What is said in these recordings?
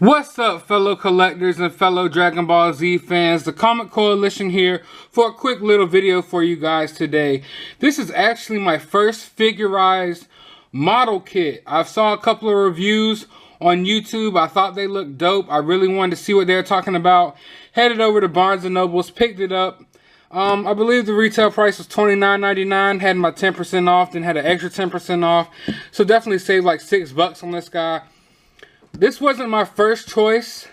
What's up, fellow collectors and fellow Dragon Ball Z fans? The Comic Coalition here for a quick little video for you guys today. This is actually my first figurized model kit. I saw a couple of reviews on YouTube. I thought they looked dope. I really wanted to see what they were talking about. Headed over to Barnes & Nobles, picked it up. I believe the retail price was $29.99. Had my 10% off, then had an extra 10% off. So definitely saved like $6 on this guy. This wasn't my first choice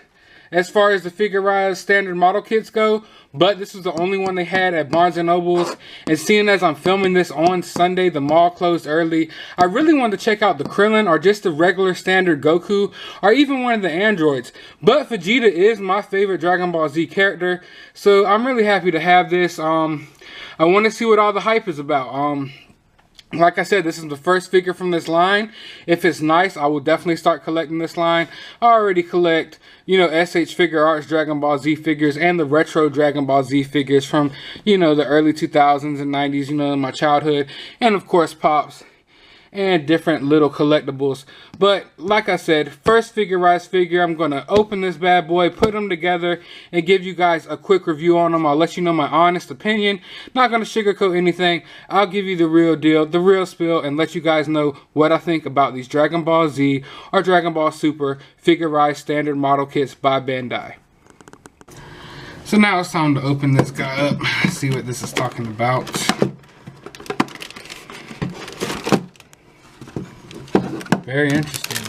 as far as the figurized standard model kits go, but this was the only one they had at Barnes & Nobles. And seeing as I'm filming this on Sunday, the mall closed early, I really wanted to check out the Krillin or just the regular standard Goku or even one of the androids. But Vegeta is my favorite Dragon Ball Z character, so I'm really happy to have this. I want to see what all the hype is about. Like I said, this is the first figure from this line. If it's nice, I will definitely start collecting this line. I already collect, SH Figure Arts Dragon Ball Z figures and the retro Dragon Ball Z figures from, the early 2000s and 90s, in my childhood. And of course, Pops and different little collectibles. But like I said, first figurized figure. I'm going to open this bad boy, put them together, and give you guys a quick review on them. I'll let you know my honest opinion. Not going to sugarcoat anything. I'll give you the real deal, the real spill, and let you guys know what I think about these Dragon Ball Z or Dragon Ball Super figurized standard model kits by Bandai. So now it's time to open this guy up, see what this is talking about. Very interesting.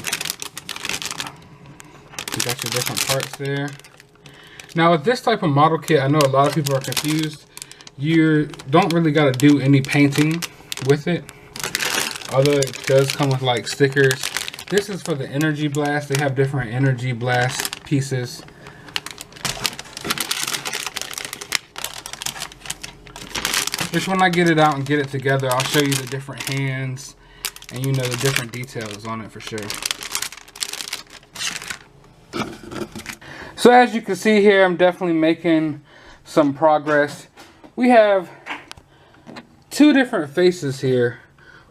You got your different parts there. Now with this type of model kit, I know a lot of people are confused. You don't really got to do any painting with it. Although it does come with like stickers. This is for the Energy Blast. They have different Energy Blast pieces. Which when I get it out and get it together, I'll show you the different hands. And the different details on it for sure. So as you can see here, I'm definitely making some progress. We have two different faces here,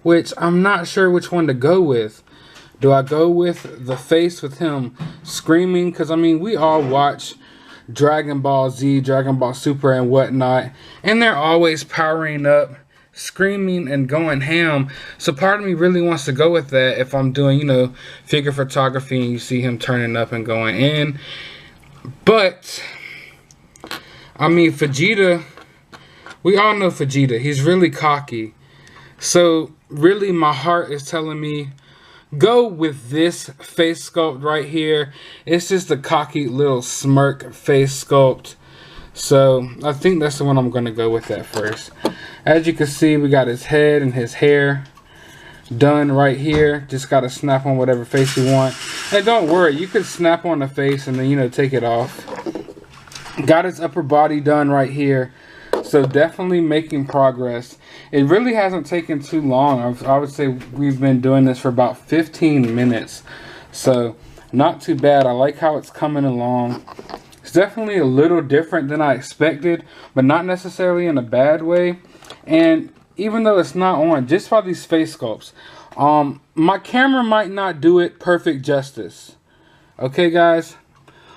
which I'm not sure which one to go with. Do I go with the face with him screaming? Because, we all watch Dragon Ball Z, Dragon Ball Super and whatnot. And they're always powering up, screaming and going ham. So part of me really wants to go with that if I'm doing, figure photography and you see him turning up and going in. But, Vegeta, we all know Vegeta. He's really cocky. So, really my heart is telling me, go with this face sculpt right here. It's just a cocky little smirk face sculpt. So, I think that's the one I'm going to go with at first. As you can see, we got his head and his hair done right here. Just got to snap on whatever face you want. And don't worry, you can snap on the face and then, take it off. Got his upper body done right here. So, definitely making progress. It really hasn't taken too long. I would say we've been doing this for about 15 minutes. So, not too bad. I like how it's coming along. It's definitely a little different than I expected, but not necessarily in a bad way. And even though it's not on, just by these face sculpts, my camera might not do it perfect justice. Okay, guys?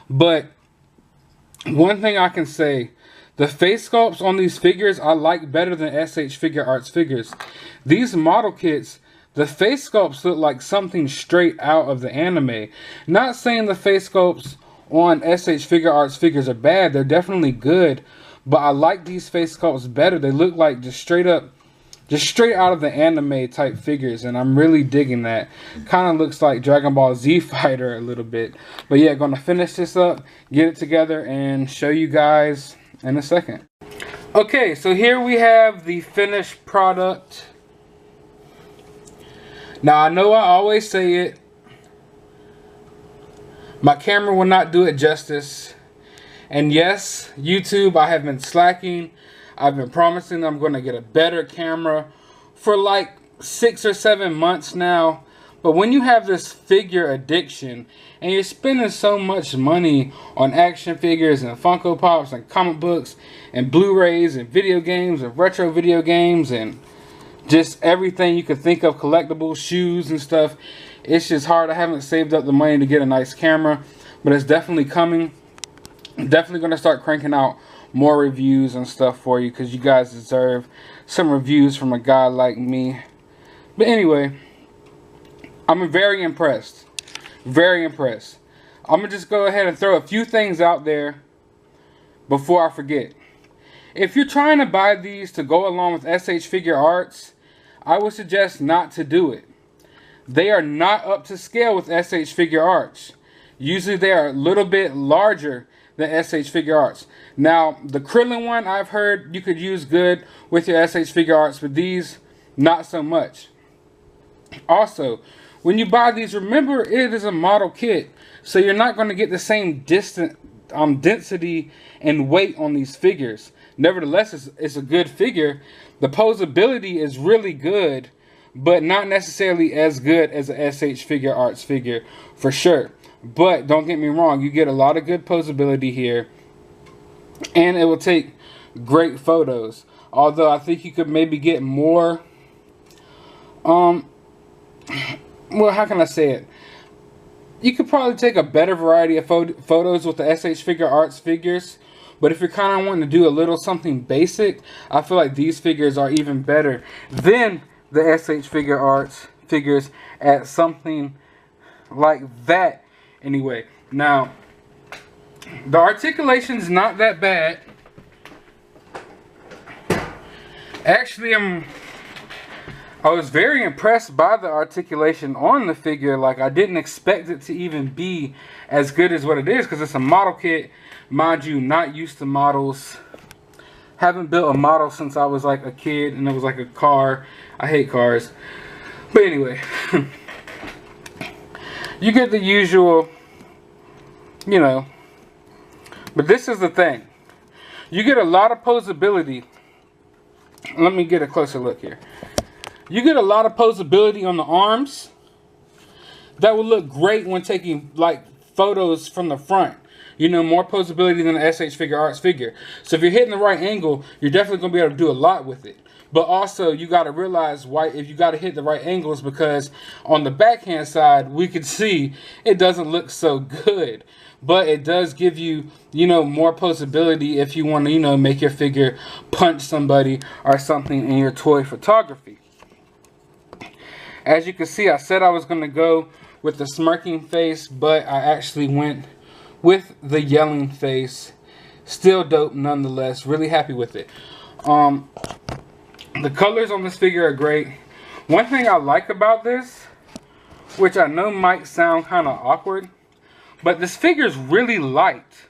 But one thing I can say, the face sculpts on these figures I like better than SH Figure Arts figures. These model kits, the face sculpts look like something straight out of the anime. Not saying the face sculpts on SH Figure Arts figures are bad. They're definitely good. But I like these face sculpts better. They look like just straight out of the anime type figures. And I'm really digging that. Kind of looks like Dragon Ball Z Fighter a little bit. But yeah, gonna finish this up, get it together, and show you guys in a second. Okay, so here we have the finished product. Now, I know I always say it. My camera will not do it justice. And yes, YouTube, I have been slacking. I've been promising I'm going to get a better camera for like 6 or 7 months now. But when you have this figure addiction and you're spending so much money on action figures and Funko Pops and comic books and Blu-rays and video games and retro video games and just everything you could think of, collectibles, shoes and stuff, it's just hard. I haven't saved up the money to get a nice camera. but it's definitely coming. I'm definitely going to start cranking out more reviews and stuff for you, because you guys deserve some reviews from a guy like me. But anyway, I'm very impressed. Very impressed. I'm going to just go ahead and throw a few things out there before I forget. If you're trying to buy these to go along with SH Figure Arts, I would suggest not to do it. They are not up to scale with SH Figure Arts. Usually they are a little bit larger than SH Figure Arts. Now, the Krillin one, I've heard you could use good with your SH Figure Arts, but these, not so much. Also, when you buy these, remember it is a model kit, so you're not going to get the same density and weight on these figures. Nevertheless, it's a good figure. The posability is really good, but not necessarily as good as a SH Figure Arts figure, for sure. But don't get me wrong, you get a lot of good posability here, and it will take great photos. Although I think you could maybe get more, well, how can I say it? You could probably take a better variety of photos with the SH Figure Arts figures. But if you're kind of wanting to do a little something basic, I feel like these figures are even better than the SH Figure Arts figures at something like that. Anyway, now, the articulation is not that bad. Actually, I was very impressed by the articulation on the figure. Like, I didn't expect it to even be as good as what it is, because it's a model kit. Mind you, not used to models. Haven't built a model since I was like a kid, and it was like a car. I hate cars. But anyway, you get the usual, you know. But this is the thing. You get a lot of posability. Let me get a closer look here. You get a lot of posability on the arms. That will look great when taking like photos from the front. You know, more posability than the SH Figure Arts figure. So if you're hitting the right angle, you're definitely going to be able to do a lot with it. But also, you got to realize why, if you got to hit the right angles, because on the backhand side, we can see it doesn't look so good. But it does give you, you know, more posability if you want to, you know, make your figure punch somebody or something in your toy photography. As you can see, I said I was going to go with the smirking face, but I actually went with the yelling face. Still dope nonetheless. Really happy with it. The colors on this figure are great. One thing I like about this, which I know might sound kind of awkward, but this figure is really light.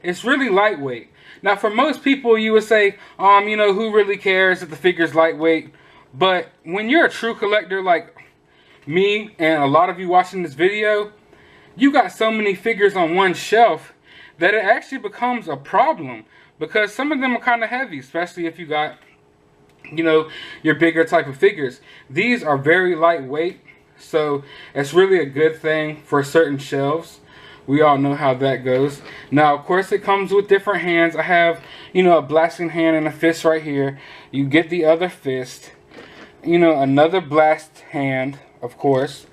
It's really lightweight. Now, for most people, you would say, you know, who really cares if the figure's lightweight? But when you're a true collector like me and a lot of you watching this video, you got so many figures on one shelf that it actually becomes a problem, because some of them are kind of heavy, especially if you got, you know, your bigger type of figures. These are very lightweight, so it's really a good thing for certain shelves. We all know how that goes. Now, of course, it comes with different hands. I have, you know, a blasting hand and a fist right here. You get the other fist, you know, another blast hand, of course.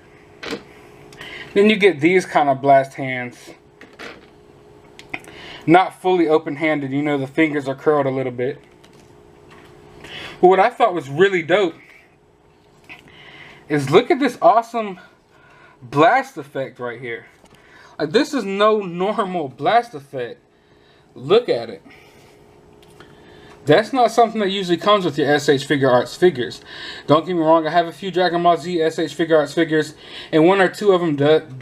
Then you get these kind of blast hands. Not fully open-handed, you know, the fingers are curled a little bit. But what I thought was really dope is look at this awesome blast effect right here. Like, this is no normal blast effect. Look at it. That's not something that usually comes with your SH Figure Arts figures. Don't get me wrong, I have a few Dragon Ball Z SH Figure Arts figures, and one or two of them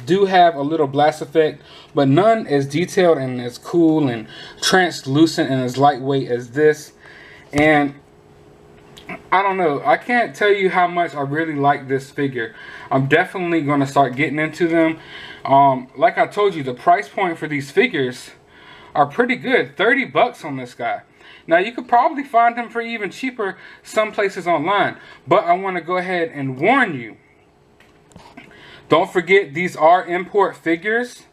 do have a little blast effect, but none as detailed and as cool and translucent and as lightweight as this. And I don't know, I can't tell you how much I really like this figure. I'm definitely going to start getting into them. Like I told you, the price point for these figures are pretty good. 30 bucks on this guy. Now, you could probably find them for even cheaper some places online. But I want to go ahead and warn you. Don't forget, these are import figures.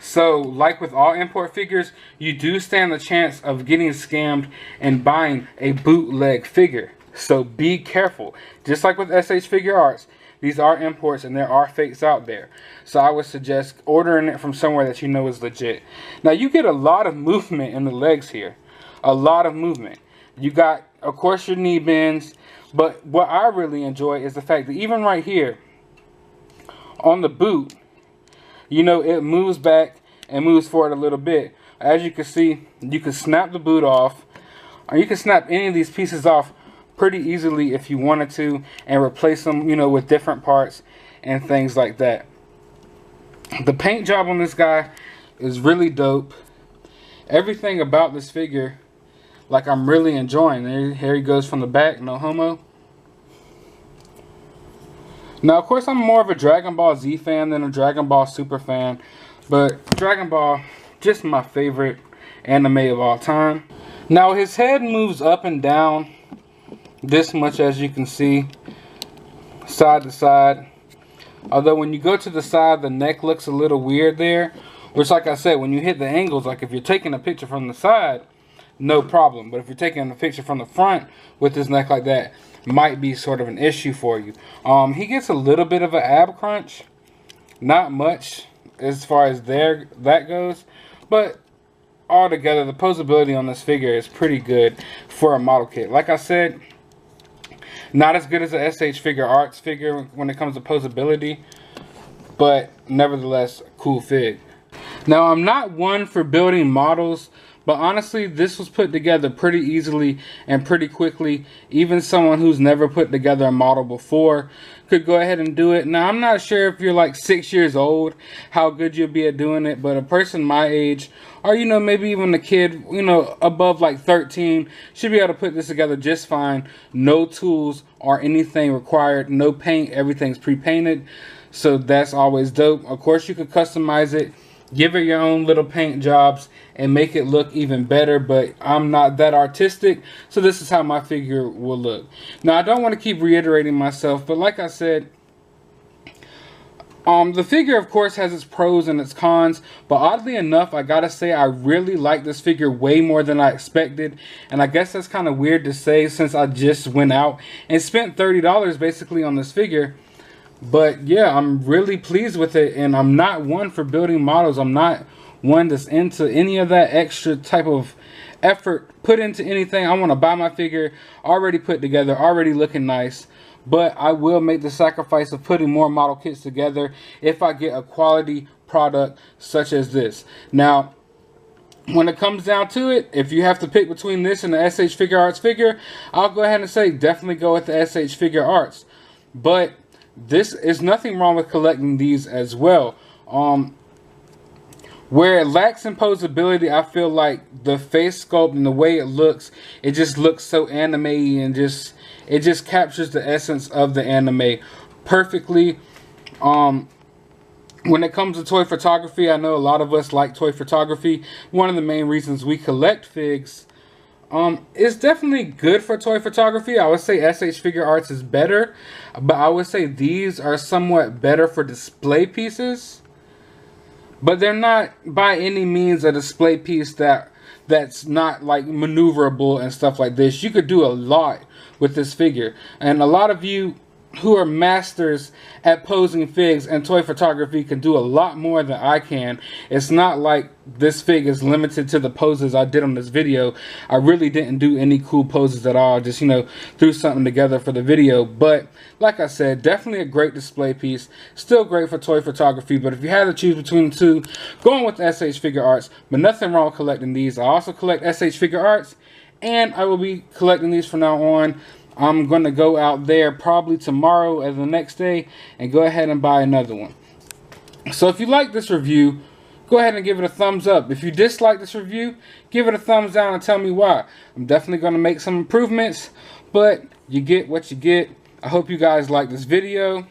So, like with all import figures, you do stand the chance of getting scammed and buying a bootleg figure. So, be careful. Just like with SH Figure Arts, these are imports and there are fakes out there. So I would suggest ordering it from somewhere that you know is legit. Now you get a lot of movement in the legs here. A lot of movement. You got, of course, your knee bends. But what I really enjoy is the fact that even right here on the boot, you know, it moves back and moves forward a little bit. As you can see, you can snap the boot off, or you can snap any of these pieces off pretty easily if you wanted to, and replace them, you know, with different parts and things like that. The paint job on this guy is really dope. Everything about this figure, like, I'm really enjoying. Here he goes from the back, no homo. Now, of course, I'm more of a Dragon Ball Z fan than a Dragon Ball Super fan, but Dragon Ball, just my favorite anime of all time. Now, his head moves up and down this much, as you can see, side to side. Although when you go to the side, the neck looks a little weird there, which, like I said, when you hit the angles, like if you're taking a picture from the side, no problem. But if you're taking a picture from the front with his neck like that, might be sort of an issue for you. He gets a little bit of an ab crunch. Not much as far as that goes. But altogether, the posability on this figure is pretty good for a model kit. Like I said, not as good as a SH Figure Arts figure when it comes to posability, but nevertheless, a cool fig. Now, I'm not one for building models, but honestly, this was put together pretty easily and pretty quickly. Even someone who's never put together a model before could go ahead and do it. Now, I'm not sure if you're like 6 years old, how good you'll be at doing it, but a person my age, or, you know, maybe even a kid, you know, above like 13, should be able to put this together just fine. No tools or anything required, no paint, everything's pre-painted. So that's always dope. Of course, you could customize it, give it your own little paint jobs, and make it look even better, but I'm not that artistic, so this is how my figure will look. Now, I don't want to keep reiterating myself, but like I said, the figure, of course, has its pros and its cons, but oddly enough, I gotta say, I really like this figure way more than I expected, and I guess that's kind of weird to say since I just went out and spent $30 basically on this figure. But yeah, I'm really pleased with it, and I'm not one for building models. I'm not one that's into any of that extra type of effort put into anything. I want to buy my figure already put together, already looking nice. But I will make the sacrifice of putting more model kits together if I get a quality product such as this. Now, when it comes down to it, if you have to pick between this and the SH Figure Arts figure, I'll go ahead and say definitely go with the SH Figure Arts. But this is nothing wrong with collecting these as well. Where it lacks in posability, I feel like the face sculpt and the way it looks, it just looks so anime, and it just captures the essence of the anime perfectly. When it comes to toy photography, I know a lot of us like toy photography. One of the main reasons we collect figs, it's definitely good for toy photography. I would say SH Figure Arts is better, but I would say these are somewhat better for display pieces. But they're not by any means a display piece that's not like maneuverable and stuff like this. You could do a lot with this figure, and a lot of you who are masters at posing figs and toy photography can do a lot more than I can. It's not like this fig is limited to the poses I did on this video. I really didn't do any cool poses at all. Just, you know, threw something together for the video. But like I said, definitely a great display piece. Still great for toy photography. But if you had to choose between the two, going with SH Figure Arts. But nothing wrong with collecting these. I also collect SH Figure Arts, and I will be collecting these from now on. I'm going to go out there probably tomorrow or the next day and go ahead and buy another one. So if you like this review, go ahead and give it a thumbs up. If you dislike this review, give it a thumbs down and tell me why. I'm definitely going to make some improvements, but you get what you get. I hope you guys like this video.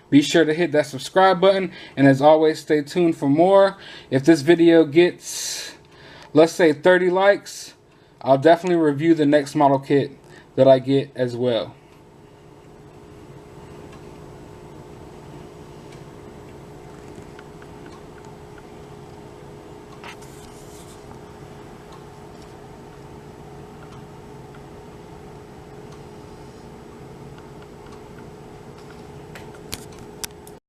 Be sure to hit that subscribe button, and as always, stay tuned for more. If this video gets, let's say, 30 likes, I'll definitely review the next model kit that I get as well.